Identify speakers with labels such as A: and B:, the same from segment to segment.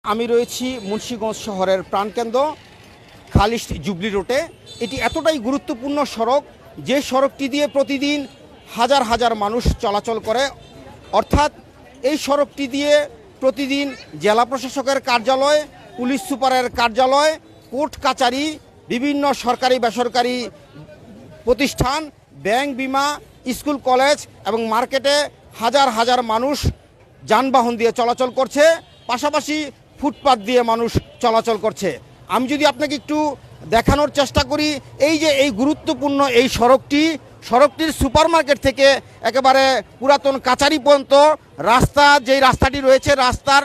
A: আমি রয়েছি মুন্সিগঞ্জ শহরের প্রাণকেন্দ্র খালিশ জুবলি রোডে। এটি এতটাই গুরুত্বপূর্ণ সড়ক যে সড়কটি দিয়ে প্রতিদিন হাজার হাজার মানুষ চলাচল করে। অর্থাৎ এই সড়কটি দিয়ে প্রতিদিন জেলা প্রশাসকের কার্যালয়, পুলিশ সুপারের কার্যালয়, কোর্ট কাচারি, বিভিন্ন সরকারি বেসরকারি প্রতিষ্ঠান, ব্যাংক, বিমা, স্কুল, কলেজ এবং মার্কেটে হাজার হাজার মানুষ যানবাহন দিয়ে চলাচল করছে। পাশাপাশি ফুটপাত দিয়ে মানুষ চলাচল করছে। আমি যদি আপনাকে একটু দেখানোর চেষ্টা করি, এই যে এই গুরুত্বপূর্ণ এই সড়কটির সুপারমার্কেট থেকে একেবারে পুরাতন কাচারি পর্যন্ত যেই রাস্তাটি রয়েছে, রাস্তার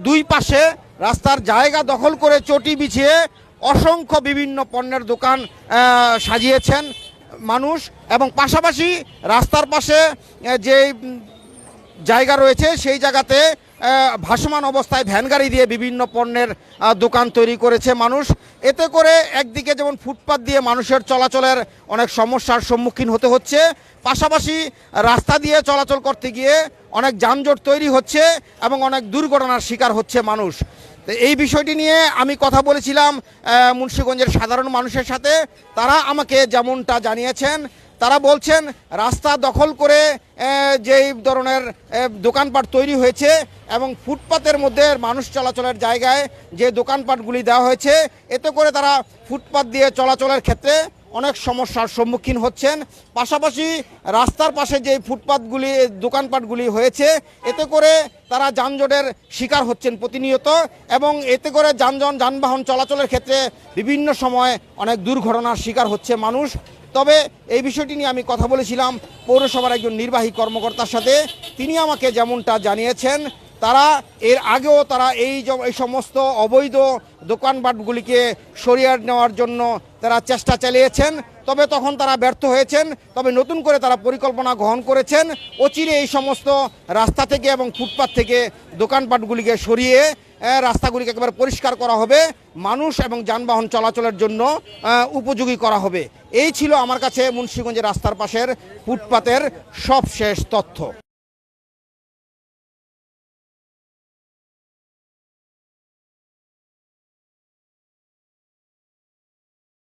A: দুই পাশে রাস্তার জায়গা দখল করে চটি বিছিয়ে অসংখ্য বিভিন্ন পণ্যের দোকান সাজিয়েছেন মানুষ। এবং পাশাপাশি রাস্তার পাশে যে জায়গা রয়েছে সেই জায়গাতে ভাসমান অবস্থায় ভ্যান গাড়ি দিয়ে বিভিন্ন পণ্যের দোকান তৈরি করেছে মানুষ। এতে করে একদিকে যেমন ফুটপাত দিয়ে মানুষের চলাচলের অনেক সমস্যার সম্মুখীন হতে হচ্ছে, পাশাপাশি রাস্তা দিয়ে চলাচল করতে গিয়ে অনেক যানজট তৈরি হচ্ছে এবং অনেক দুর্ঘটনার শিকার হচ্ছে মানুষ। তো এই বিষয়টি নিয়ে আমি কথা বলেছিলাম মুন্সিগঞ্জের সাধারণ মানুষের সাথে। তারা আমাকে যেমনটা জানিয়েছেন, তারা বলছেন রাস্তা দখল করে যেই ধরনের দোকানপাট তৈরি হয়েছে এবং ফুটপাতের মধ্যে মানুষ চলাচলের জায়গায় যে দোকানপাটগুলি দেওয়া হয়েছে, এতে করে তারা ফুটপাত দিয়ে চলাচলের ক্ষেত্রে অনেক সমস্যার সম্মুখীন হচ্ছেন। পাশাপাশি রাস্তার পাশে যে ফুটপাতগুলি দোকানপাটগুলি হয়েছে, এতে করে তারা যানজটের শিকার হচ্ছেন প্রতিনিয়ত এবং এতে করে যানবাহন চলাচলের ক্ষেত্রে বিভিন্ন সময় অনেক দুর্ঘটনার শিকার হচ্ছে মানুষ। তবে এই বিষয়টি নিয়ে আমি কথা বলেছিলাম পৌরসভার একজন নির্বাহী কর্মকর্তার সাথে। তিনি আমাকে যেমনটা জানিয়েছেন, তারা এর আগেও এই সমস্ত অবৈধ দোকানপাটগুলিকে সরিয়ে নেওয়ার জন্য তারা চেষ্টা চালিয়েছেন, তবে তখন তারা ব্যর্থ হয়েছেন। তবে নতুন করে তারা পরিকল্পনা গ্রহণ করেছেন, অচিরে এই সমস্ত রাস্তা থেকে এবং ফুটপাত থেকে দোকানপাটগুলিকে সরিয়ে রাস্তাগুলিকে একেবারে পরিষ্কার করা হবে, মানুষ এবং যানবাহন চলাচলের জন্য উপযোগী করা হবে। এই ছিল আমার কাছে মুন্সিগঞ্জের রাস্তার পাশের ফুটপাতের সবশেষ তথ্য।